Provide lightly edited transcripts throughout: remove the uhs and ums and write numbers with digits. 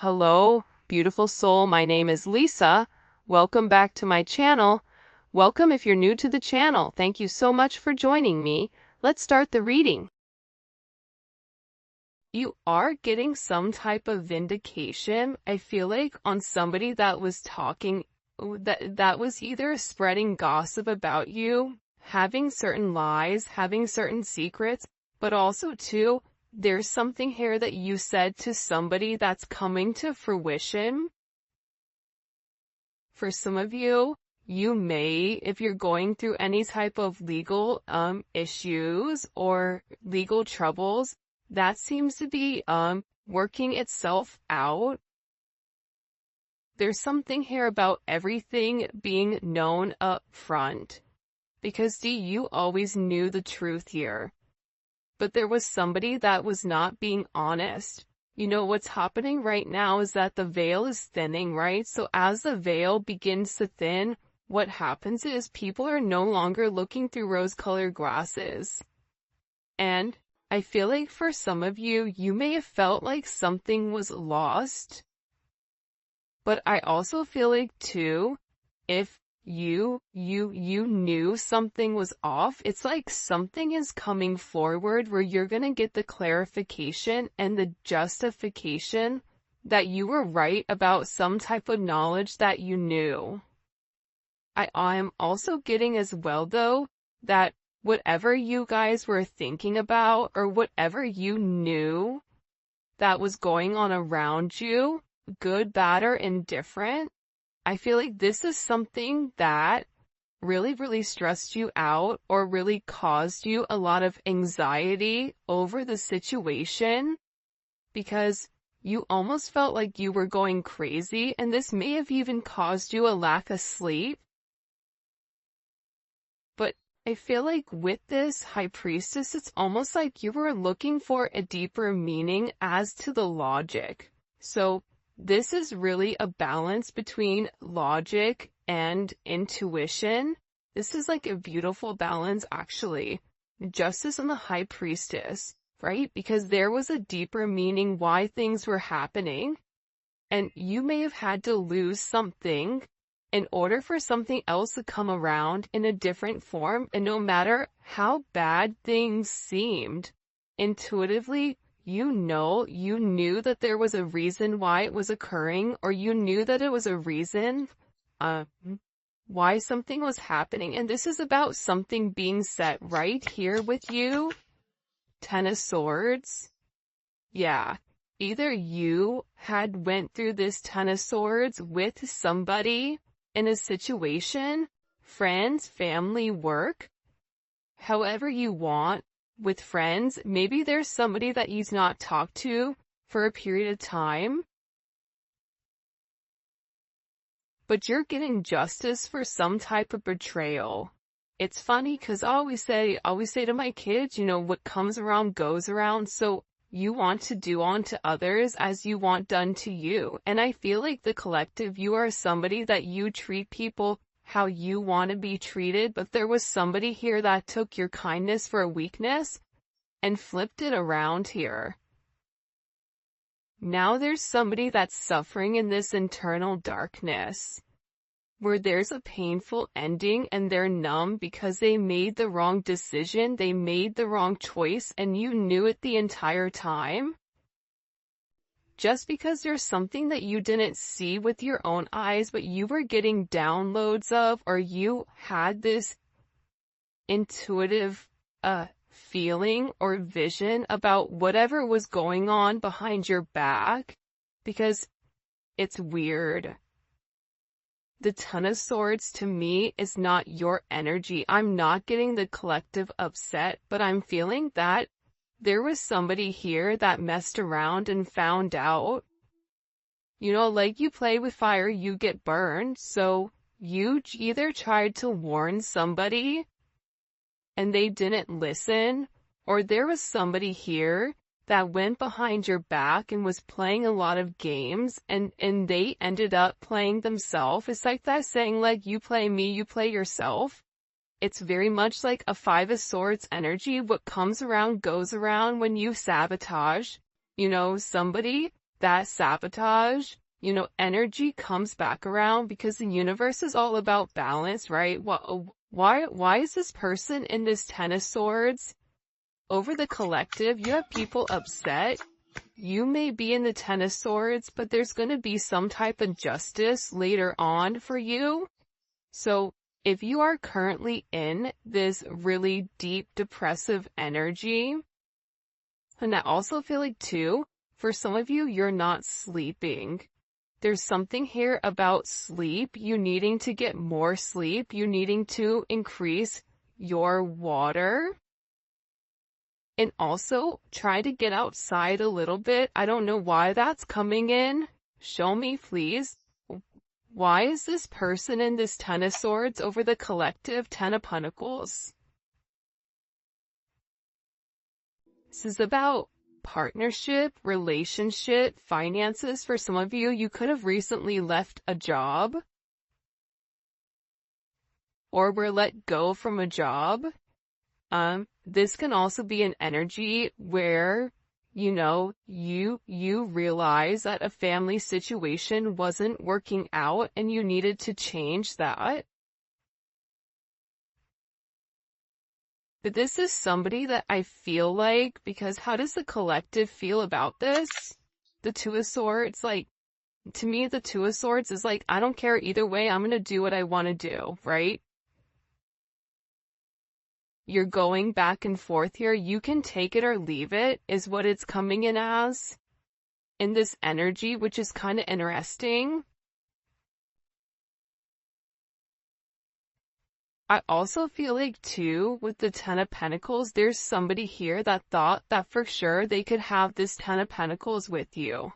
Hello, beautiful soul. My name is Lisa. Welcome back to my channel. Welcome if you're new to the channel. Thank you so much for joining me. Let's start the reading. You are getting some type of vindication, I feel like, on somebody that was talking, that was either spreading gossip about you, having certain lies, having certain secrets, but also too, there's something here that you said to somebody that's coming to fruition. For some of you, you may, if you're going through any type of legal issues or legal troubles, that seems to be working itself out. There's something here about everything being known up front. Because you always knew the truth here. But there was somebody that was not being honest. You know, what's happening right now is that the veil is thinning, right? So as the veil begins to thin, what happens is people are no longer looking through rose-colored glasses. And I feel like for some of you, you may have felt like something was lost. But I also feel like too, if you knew something was off, it's like something is coming forward where you're gonna get the clarification and the justification that you were right about some type of knowledge that you knew. I'm also getting as well though, that whatever you guys were thinking about or whatever you knew that was going on around you, good, bad, or indifferent, I feel like this is something that really stressed you out or really caused you a lot of anxiety over the situation because you almost felt like you were going crazy, and this may have even caused you a lack of sleep. But I feel like with this High Priestess, it's almost like you were looking for a deeper meaning as to the logic. So this is really a balance between logic and intuition. This is like a beautiful balance, actually. Justice and the High Priestess, right? Because there was a deeper meaning why things were happening. And you may have had to lose something in order for something else to come around in a different form. And no matter how bad things seemed, intuitively, you knew that there was a reason why it was occurring, or you knew that it was a reason why something was happening. And this is about something being set right here with you. Ten of Swords. Yeah. Either you had went through this Ten of Swords with somebody in a situation, friends, family, work, however you want. With friends, maybe there's somebody that you've not talked to for a period of time, but you're getting justice for some type of betrayal. It's funny because I always say to my kids, you know, what comes around goes around. So you want to do unto others as you want done to you. And I feel like the collective, you are somebody that you treat people how you want to be treated, but there was somebody here that took your kindness for a weakness and flipped it around here. Now there's somebody that's suffering in this internal darkness, where there's a painful ending and they're numb because they made the wrong decision, they made the wrong choice, and you knew it the entire time. Just because there's something that you didn't see with your own eyes, but you were getting downloads of, or you had this intuitive feeling or vision about whatever was going on behind your back, because it's weird. The Ten of Swords to me is not your energy. I'm not getting the collective upset, but I'm feeling that there was somebody here that messed around and found out. You know, like you play with fire, you get burned. So you either tried to warn somebody and they didn't listen, or there was somebody here that went behind your back and was playing a lot of games, and they ended up playing themselves. It's like that saying, like, you play me, you play yourself. It's very much like a Five of Swords energy. What comes around goes around when you sabotage, you know, somebody. that sabotage, energy comes back around because the universe is all about balance, right? Why is this person in this Ten of Swords? Over the collective, you have people upset. You may be in the Ten of Swords, but there's going to be some type of justice later on for you. So if you are currently in this really deep depressive energy, and I also feel like too, for some of you, you're not sleeping. There's something here about sleep, you needing to get more sleep, you needing to increase your water. And also, try to get outside a little bit. I don't know why that's coming in. Show me, please. Why is this person in this Ten of Swords over the collective Ten of Pentacles? This is about partnership, relationship, finances. For some of you, you could have recently left a job or were let go from a job. This can also be an energy where, you realize that a family situation wasn't working out and you needed to change that. But this is somebody that I feel like, because how does the collective feel about this? The Two of Swords, to me, the Two of Swords is I don't care either way, I'm gonna do what I want to do, right? You're going back and forth here. You can take it or leave it, is what it's coming in as. In this energy, which is kind of interesting. I also feel like too, with the Ten of Pentacles, there's somebody here that thought that for sure they could have this Ten of Pentacles with you.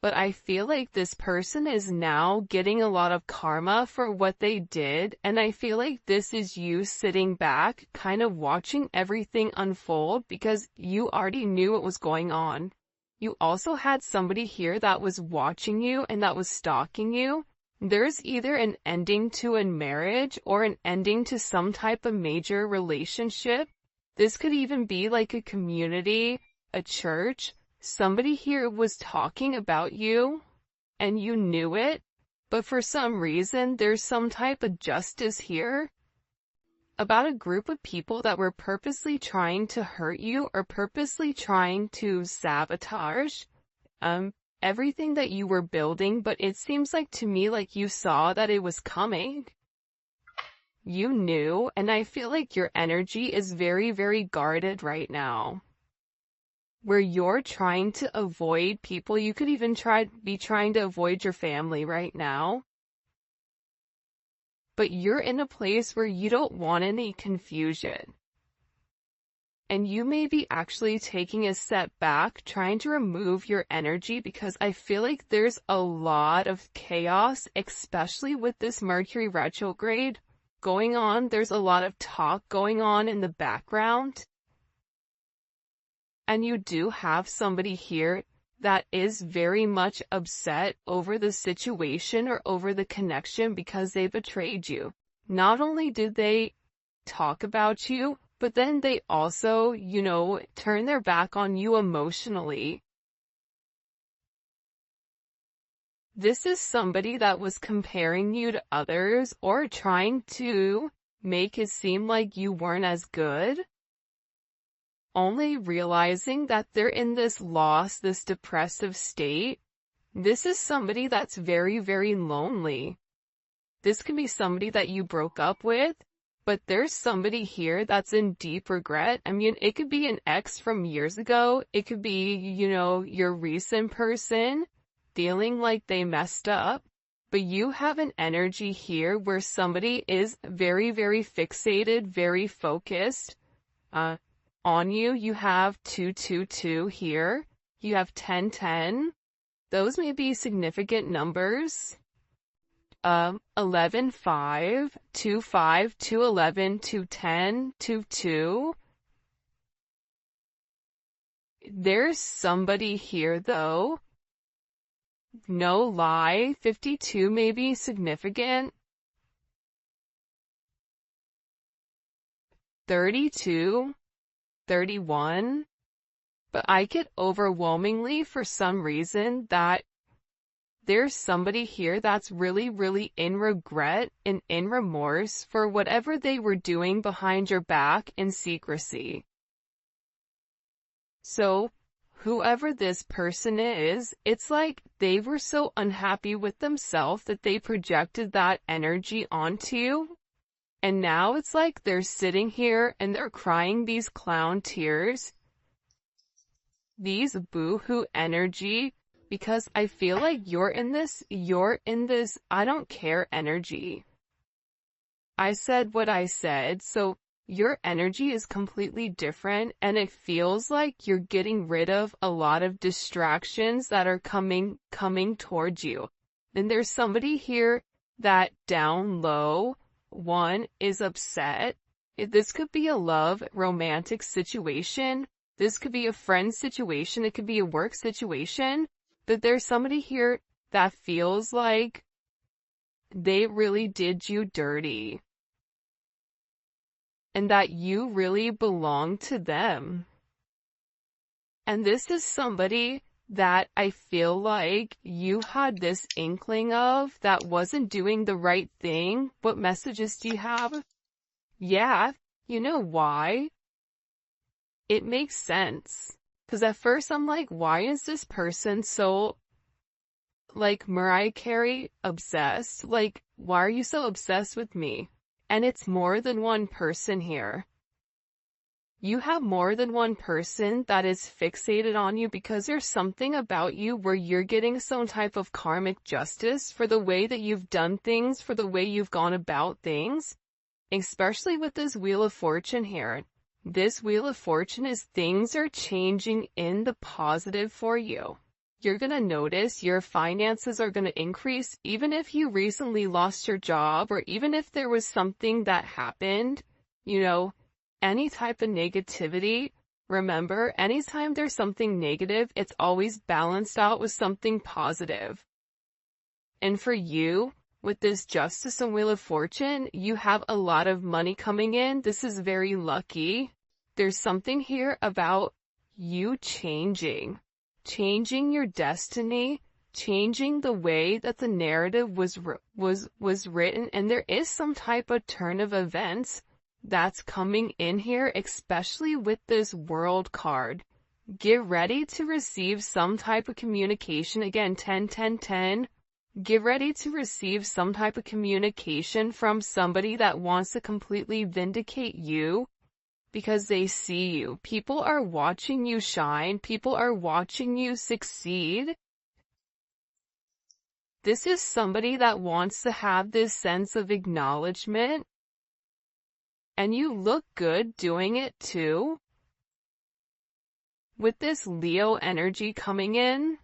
But I feel like this person is now getting a lot of karma for what they did, and I feel like this is you sitting back, kind of watching everything unfold because you already knew what was going on. You also had somebody here that was watching you and that was stalking you. There's either an ending to a marriage or an ending to some type of major relationship. This could even be like a community, a church. Somebody here was talking about you, and you knew it, but for some reason, there's some type of justice here about a group of people that were purposely trying to hurt you or purposely trying to sabotage everything that you were building, but it seems like to me like you saw that it was coming. You knew, and I feel like your energy is very, very guarded right now. Where you're trying to avoid people, you could even be trying to avoid your family right now. But you're in a place where you don't want any confusion. And you may be actually taking a step back, trying to remove your energy because I feel like there's a lot of chaos, especially with this Mercury retrograde going on. There's a lot of talk going on in the background. And you do have somebody here that is very much upset over the situation or over the connection because they betrayed you. Not only did they talk about you, but then they also, turn their back on you emotionally. This is somebody that was comparing you to others or trying to make it seem like you weren't as good. Only realizing that they're in this loss, this depressive state. This is somebody that's very, very lonely. This can be somebody that you broke up with, but there's somebody here that's in deep regret. I mean, it could be an ex from years ago. It could be, your recent person feeling like they messed up. But you have an energy here where somebody is very, very fixated, very focused, on you. You have 222 here. You have 1010. Those may be significant numbers. 11, 5, 2, 5, 2, 11, 2, 10, 2, 2. There's somebody here though. No lie. 52 may be significant. 32. 31, But I get overwhelmingly for some reason that there's somebody here that's really, really in regret and in remorse for whatever they were doing behind your back in secrecy. So, whoever this person is, it's like they were so unhappy with themselves that they projected that energy onto you. And now it's like they're sitting here and they're crying these clown tears, these boo-hoo energy, because I feel like you're in this I don't care energy. I said what I said, so your energy is completely different, and it feels like you're getting rid of a lot of distractions that are coming towards you. And there's somebody here that down low, one, is upset. This could be a love, romantic situation. This could be a friend situation. It could be a work situation. But there's somebody here that feels like they really did you dirty, and that you really belong to them. And this is somebody that I feel like you had this inkling of that wasn't doing the right thing. What messages do you have? Yeah, you know why? It makes sense. Because at first I'm like, why is this person so, like, Mariah Carey obsessed? Like, why are you so obsessed with me? And it's more than one person here. You have more than one person that is fixated on you because there's something about you where you're getting some type of karmic justice for the way that you've done things, for the way you've gone about things, especially with this Wheel of Fortune here. This Wheel of Fortune is things are changing in the positive for you. You're going to notice your finances are going to increase even if you recently lost your job, or even if there was something that happened, any type of negativity. Remember, anytime there's something negative, it's always balanced out with something positive. And for you, with this Justice and Wheel of Fortune, you have a lot of money coming in. This is very lucky. There's something here about you changing your destiny, changing the way that the narrative was written, and there is some type of turn of events that's coming in here, especially with this World card. Get ready to receive some type of communication. Again, 10, 10, 10. Get ready to receive some type of communication from somebody that wants to completely vindicate you because they see you. People are watching you shine. People are watching you succeed. This is somebody that wants to have this sense of acknowledgement. And you look good doing it too. With this Leo energy coming in,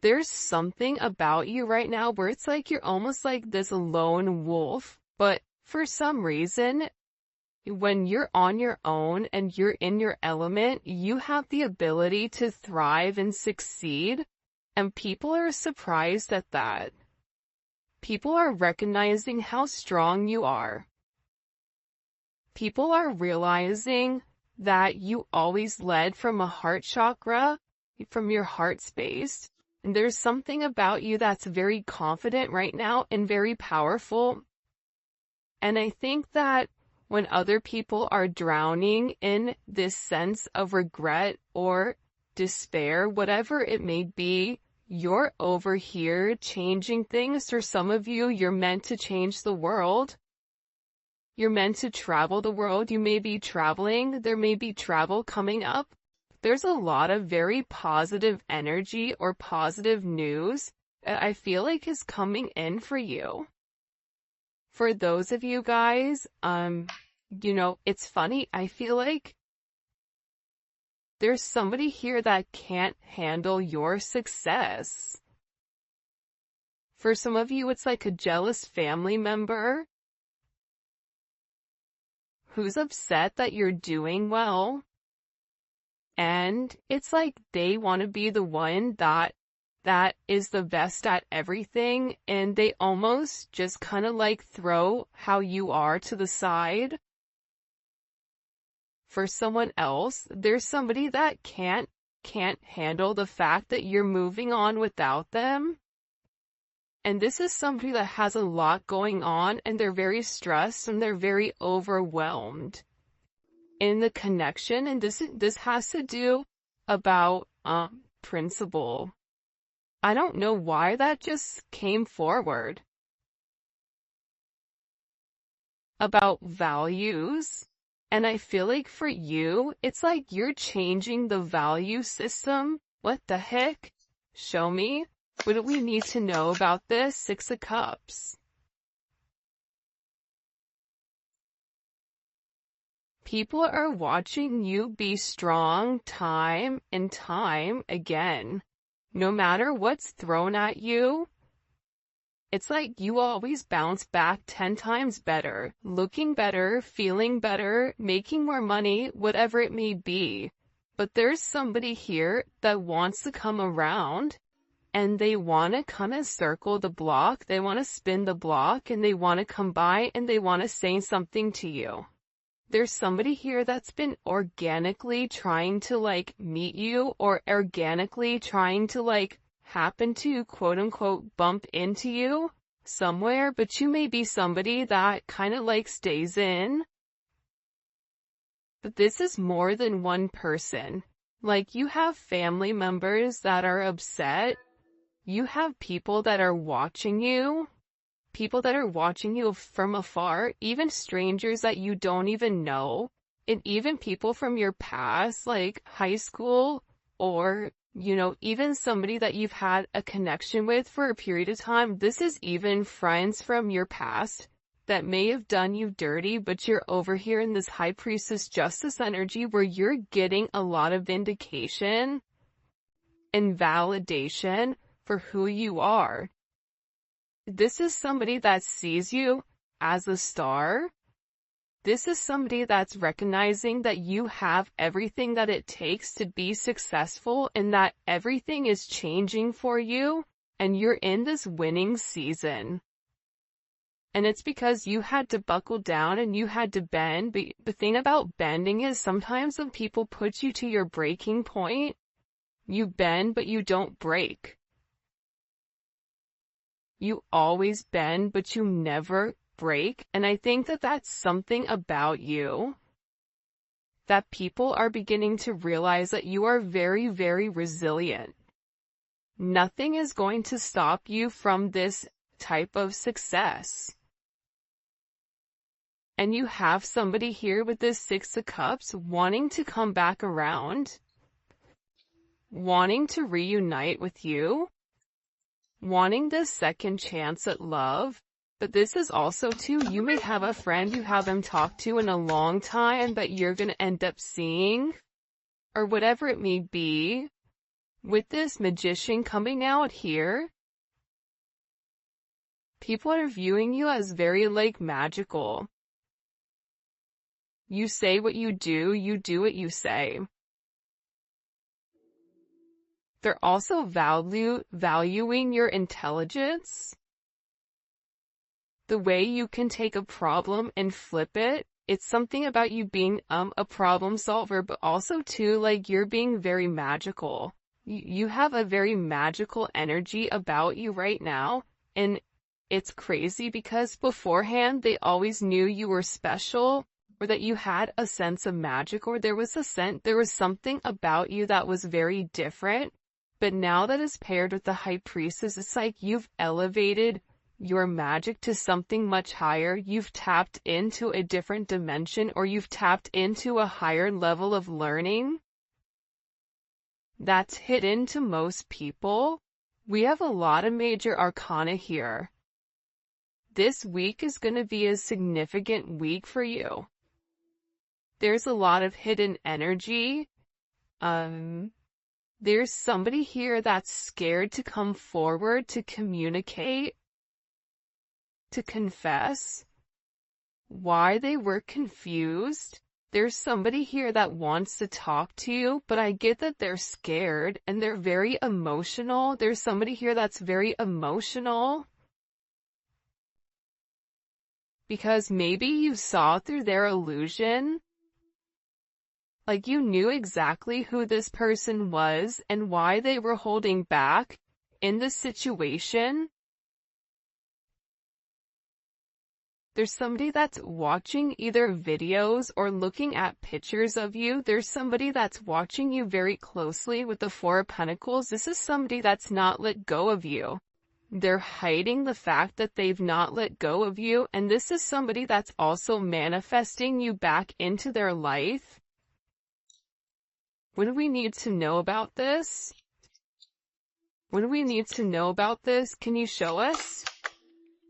there's something about you right now where it's like you're almost like this lone wolf, but for some reason, when you're on your own and you're in your element, you have the ability to thrive and succeed, and people are surprised at that. People are recognizing how strong you are. People are realizing that you always led from a heart chakra, from your heart space. And there's something about you that's very confident right now and very powerful. And I think that when other people are drowning in this sense of regret or despair, whatever it may be, you're over here changing things. For some of you, you're meant to change the world. You're meant to travel the world. You may be traveling. There may be travel coming up. There's a lot of very positive energy or positive news that I feel like is coming in for you. For those of you guys, it's funny. I feel like there's somebody here that can't handle your success. For some of you, it's like a jealous family member who's upset that you're doing well. And it's like they want to be the one that is the best at everything, and they almost just kind of like throw how you are to the side. for someone else. There's somebody that can't handle the fact that you're moving on without them. And this is somebody that has a lot going on, and they're very stressed and they're very overwhelmed in the connection. And this has to do about principle. I don't know why that just came forward. About values. And I feel like for you, it's like you're changing the value system. What the heck? Show me. What do we need to know about this? Six of Cups. People are watching you be strong time and time again. No matter what's thrown at you, it's like you always bounce back 10 times better, looking better, feeling better, making more money, whatever it may be. But there's somebody here that wants to come around, and they want to kind of circle the block, they want to spin the block, and they want to come by and they want to say something to you. There's somebody here that's been organically trying to like meet you, or organically trying to like happen to quote unquote bump into you somewhere, but you may be somebody that kind of like stays in. But this is more than one person. Like, you have family members that are upset. You have people that are watching you. People that are watching you from afar, even strangers that you don't even know, and even people from your past, like high school, or, you know, even somebody that you've had a connection with for a period of time. This is even friends from your past that may have done you dirty, but you're over here in this High Priestess Justice energy where you're getting a lot of vindication and validation for who you are. This is somebody that sees you as a star. This is somebody that's recognizing that you have everything that it takes to be successful, and that everything is changing for you, and you're in this winning season. And it's because you had to buckle down and you had to bend. But the thing about bending is sometimes when people put you to your breaking point, you bend but you don't break. You always bend, but you never break. And I think that that's something about you that people are beginning to realize, that you are very, very resilient. Nothing is going to stop you from this type of success. And you have somebody here with this Six of Cups wanting to come back around, wanting to reunite with you, wanting this second chance at love. But this is also too, you may have a friend you haven't talked to in a long time that you're going to end up seeing, or whatever it may be. With this Magician coming out here, people are viewing you as very like magical. You say what you do what you say. They're also valuing your intelligence. The way you can take a problem and flip it. It's something about you being a problem solver, but also too, like, you're being very magical. You have a very magical energy about you right now, and it's crazy because beforehand they always knew you were special, or that you had a sense of magic, or there was something about you that was very different. But now that is paired with the High Priestess, it's like you've elevated your magic to something much higher. You've tapped into a different dimension, or you've tapped into a higher level of learning that's hidden to most people. We have a lot of major arcana here. This week is going to be a significant week for you. There's a lot of hidden energy. There's somebody here that's scared to come forward, to communicate, to confess why they were confused. There's somebody here that wants to talk to you, but I get that they're scared and they're very emotional. There's somebody here that's very emotional because maybe you saw through their illusion. Like you knew exactly who this person was and why they were holding back in the situation. There's somebody that's watching either videos or looking at pictures of you. There's somebody that's watching you very closely with the Four of Pentacles. This is somebody that's not let go of you. They're hiding the fact that they've not let go of you. And this is somebody that's also manifesting you back into their life. What do we need to know about this? What do we need to know about this? Can you show us?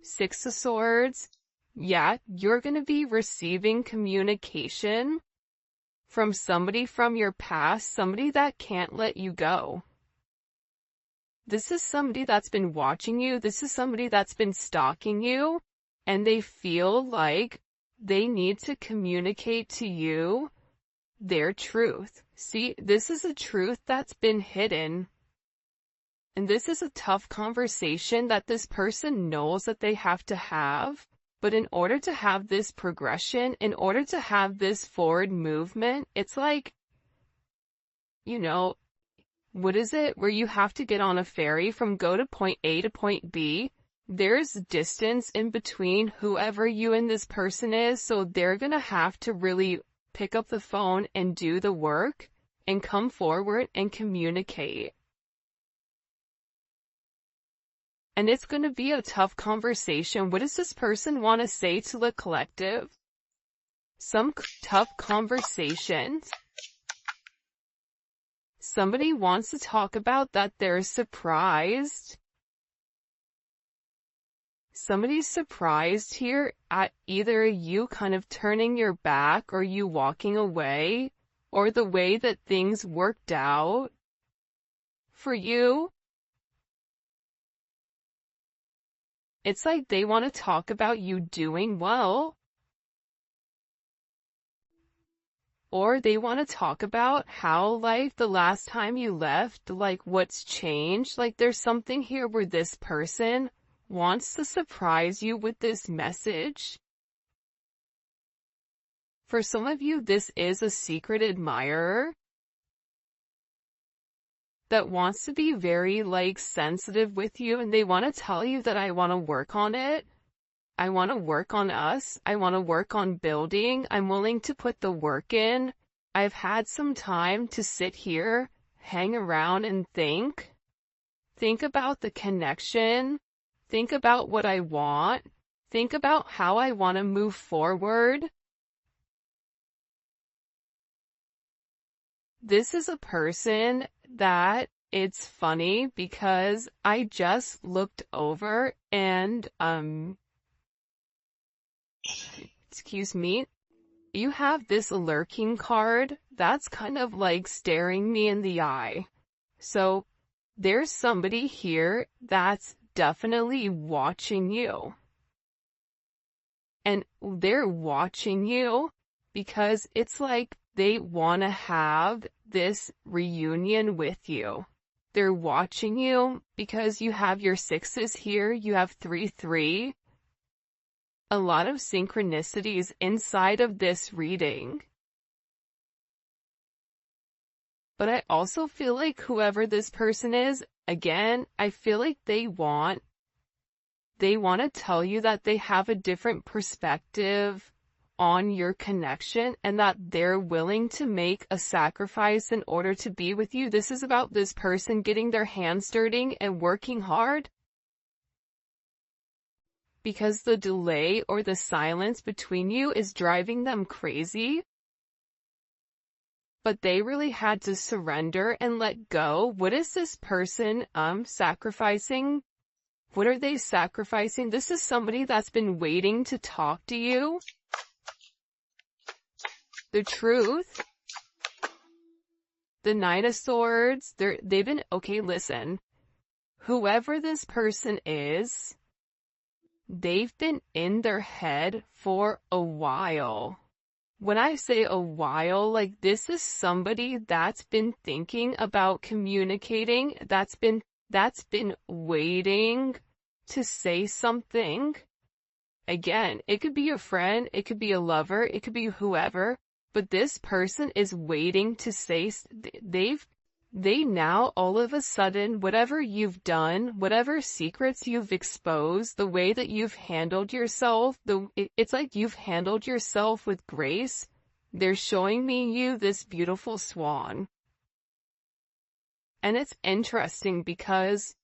Six of Swords. Yeah, you're going to be receiving communication from somebody from your past, somebody that can't let you go. This is somebody that's been watching you. This is somebody that's been stalking you, and they feel like they need to communicate to you their truth. See, this is a truth that's been hidden. And this is a tough conversation that this person knows that they have to have. But in order to have this progression, in order to have this forward movement, it's like, you know, what is it? Where you have to get on a ferry from go to point A to point B. There's distance in between whoever you and this person is, so they're gonna have to really pick up the phone and do the work and come forward and communicate. And it's going to be a tough conversation. What does this person want to say to the collective? Some tough conversations. Somebody wants to talk about that they're surprised. Somebody's surprised here at either you kind of turning your back or you walking away, or the way that things worked out for you. It's like they want to talk about you doing well. Or they want to talk about how, like, the last time you left, like, what's changed. Like, there's something here where this person wants to surprise you with this message. For some of you, this is a secret admirer that wants to be very, like, sensitive with you, and they want to tell you that I want to work on it. I want to work on us. I want to work on building. I'm willing to put the work in. I've had some time to sit here, hang around and think. Think about the connection. Think about what I want. Think about how I want to move forward. This is a person that it's funny because I just looked over and, excuse me, you have this lurking card that's kind of like staring me in the eye. So there's somebody here that's definitely watching you. And they're watching you because it's like they want to have this reunion with you. They're watching you because you have your sixes here, you have 3-3. A lot of synchronicities inside of this reading. But I also feel like whoever this person is, again, I feel like they want to tell you that they have a different perspective on your connection and that they're willing to make a sacrifice in order to be with you. This is about this person getting their hands dirty and working hard. Because the delay or the silence between you is driving them crazy. But they really had to surrender and let go. What is this person sacrificing? What are they sacrificing? This is somebody that's been waiting to talk to you. The truth. The Knight of Swords. They've been, okay, listen. Whoever this person is, they've been in their head for a while. When I say a while, like this is somebody that's been thinking about communicating, that's been waiting to say something. Again, it could be a friend, it could be a lover, it could be whoever, but this person is waiting to say, they now all of a sudden, whatever you've done, whatever secrets you've exposed, the way that you've handled yourself, it's like you've handled yourself with grace. They're showing me you this beautiful swan. And it's interesting because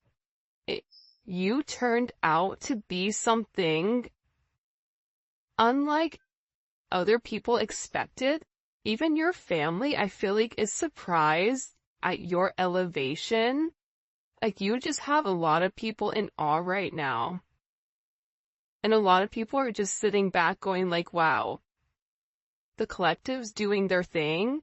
you turned out to be something unlike other people expected. Even your family, I feel like, is surprised at your elevation. Like, you just have a lot of people in awe right now. And a lot of people are just sitting back going like, wow, the collective's doing their thing.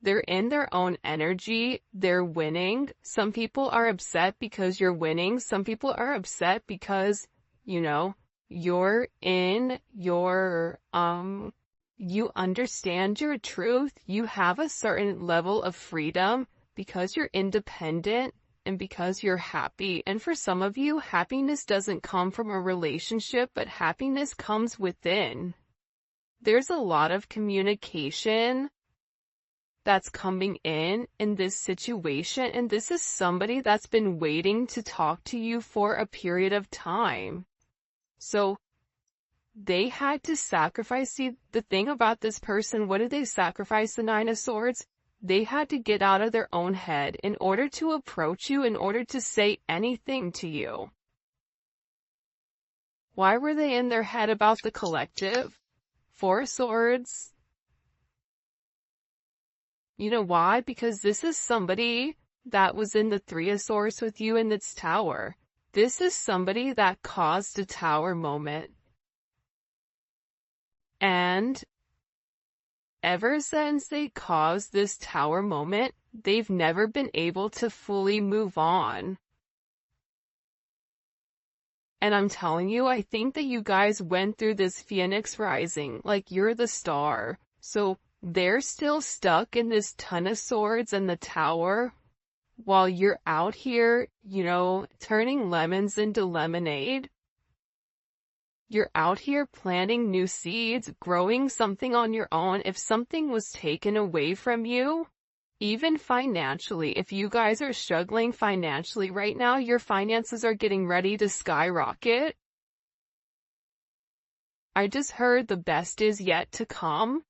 They're in their own energy. They're winning. Some people are upset because you're winning. Some people are upset because, you're in your, you understand your truth. You have a certain level of freedom because you're independent and because you're happy. And for some of you, happiness doesn't come from a relationship, but happiness comes within. There's a lot of communication that's coming in this situation, and this is somebody that's been waiting to talk to you for a period of time. So they had to sacrifice. See, the thing about this person, what did they sacrifice? The Nine of Swords? They had to get out of their own head in order to approach you, in order to say anything to you. Why were they in their head about the collective? Four of Swords. You know why? Because this is somebody that was in the Three of Swords with you in this tower. This is somebody that caused a tower moment. And ever since they caused this tower moment, they've never been able to fully move on. And I'm telling you, I think that you guys went through this Phoenix rising, like you're the star. So they're still stuck in this Ton of Swords and the tower, while you're out here, turning lemons into lemonade. You're out here planting new seeds, growing something on your own. If something was taken away from you, even financially, if you guys are struggling financially right now, your finances are getting ready to skyrocket. I just heard the best is yet to come.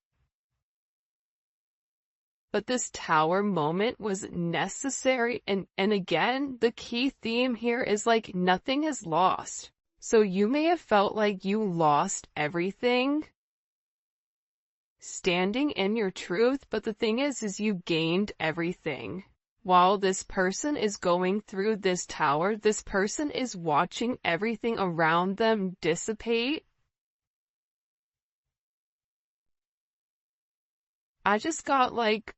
But this tower moment was necessary, and again, the key theme here is like nothing is lost. So you may have felt like you lost everything standing in your truth, but the thing is you gained everything. While this person is going through this tower, this person is watching everything around them dissipate. I just got like,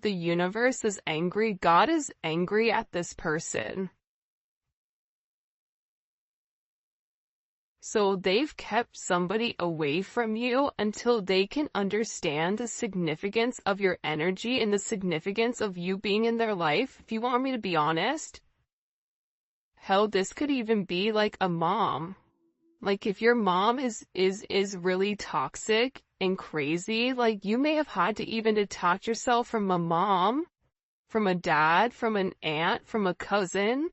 the universe is angry. God is angry at this person. So they've kept somebody away from you until they can understand the significance of your energy and the significance of you being in their life. If you want me to be honest, hell, this could even be like a mom. Like if your mom is really toxic and crazy, like you may have had to even detach yourself from a mom, from a dad, from an aunt, from a cousin,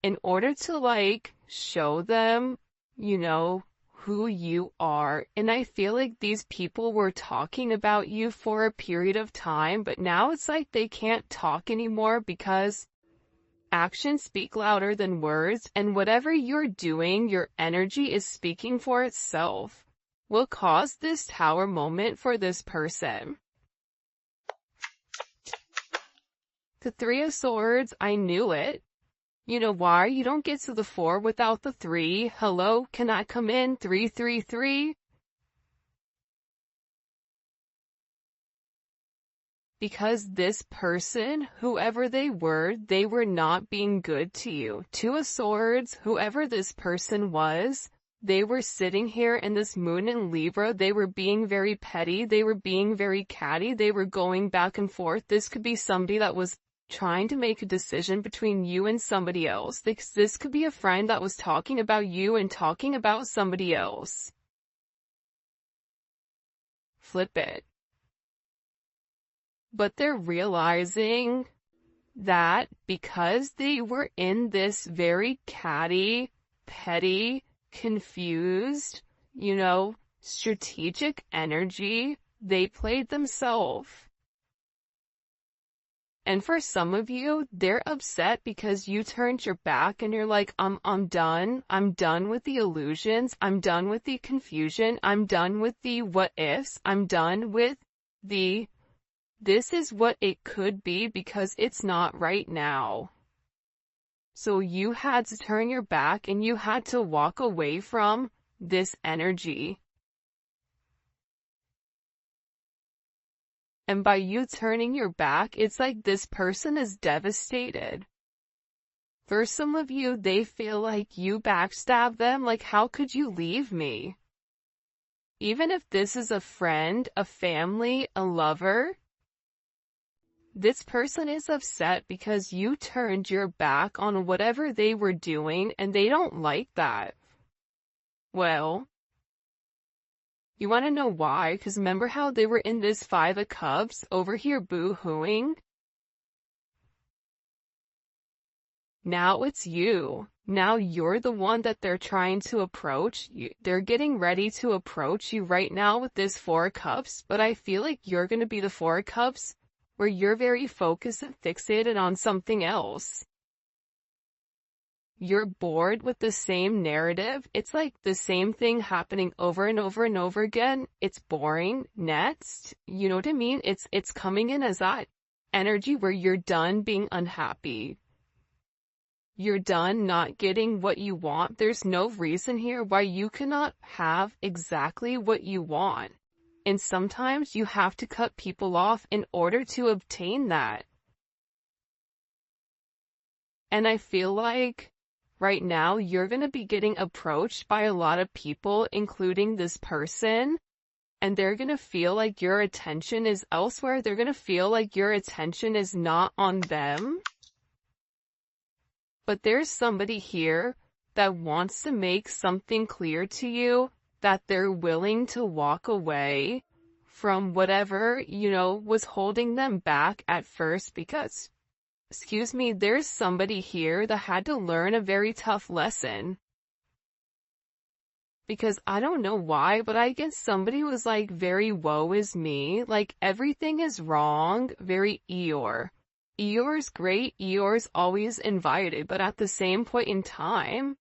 in order to like show them, who you are. And I feel like these people were talking about you for a period of time, but now it's like they can't talk anymore because actions speak louder than words, and whatever you're doing, your energy is speaking for itself. Will cause this tower moment for this person. The Three of Swords, I knew it. You know why? You don't get to the 4 without the 3. Hello, can I come in? 333. Because this person, whoever they were not being good to you. Two of Swords, whoever this person was, they were sitting here in this moon in Libra. They were being very petty. They were being very catty. They were going back and forth. This could be somebody that was trying to make a decision between you and somebody else. This could be a friend that was talking about you and talking about somebody else. flip it. But they're realizing that because they were in this very catty, petty, confused, strategic energy, they played themselves. And for some of you, they're upset because you turned your back and you're like, I'm done. I'm done with the illusions. I'm done with the confusion. I'm done with the what ifs. I'm done with the this is what it could be because it's not right now. So you had to turn your back and you had to walk away from this energy. And by you turning your back, it's like this person is devastated. For some of you, they feel like you backstabbed them, like how could you leave me? Even if this is a friend, a family, a lover, this person is upset because you turned your back on whatever they were doing and they don't like that. Well, you want to know why? Because remember how they were in this Five of Cups over here boo-hooing? Now it's you. Now you're the one that they're trying to approach. They're getting ready to approach you right now with this Four of Cups, but I feel like you're going to be the Four of Cups where you're very focused and fixated on something else. You're bored with the same narrative. It's like the same thing happening over and over and over again. It's boring. Next, you know what I mean? It's coming in as that energy where you're done being unhappy. You're done not getting what you want. There's no reason here why you cannot have exactly what you want. And sometimes you have to cut people off in order to obtain that. And I feel like right now you're going to be getting approached by a lot of people, including this person, and they're going to feel like your attention is elsewhere. They're going to feel like your attention is not on them. But there's somebody here that wants to make something clear to you, that they're willing to walk away from whatever, was holding them back at first because, there's somebody here that had to learn a very tough lesson. Because I don't know why, but I guess somebody was like very woe is me, like everything is wrong, very Eeyore. Eeyore's great, Eeyore's always invited, but at the same point in time,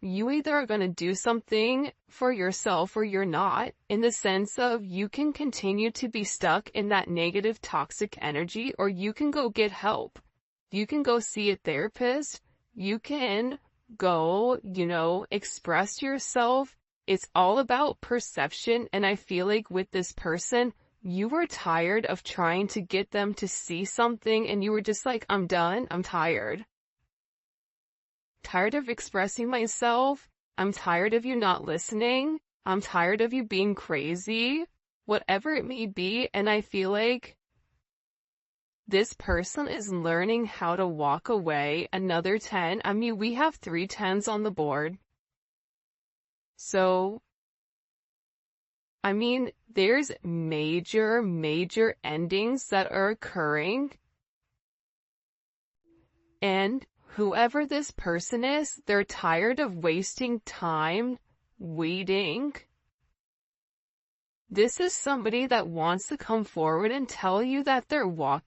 you either are going to do something for yourself or you're not, in the sense of you can continue to be stuck in that negative toxic energy, or you can go get help. You can go see a therapist. You can go, express yourself. It's all about perception. And I feel like with this person, you were tired of trying to get them to see something and you were just like, I'm done. I'm tired. Tired of expressing myself. I'm tired of you not listening. I'm tired of you being crazy. Whatever it may be. And I feel like this person is learning how to walk away. Another 10. I mean, we have 3 10s on the board. So, I mean, there's major endings that are occurring. And whoever this person is, they're tired of wasting time waiting. This is somebody that wants to come forward and tell you that they're walking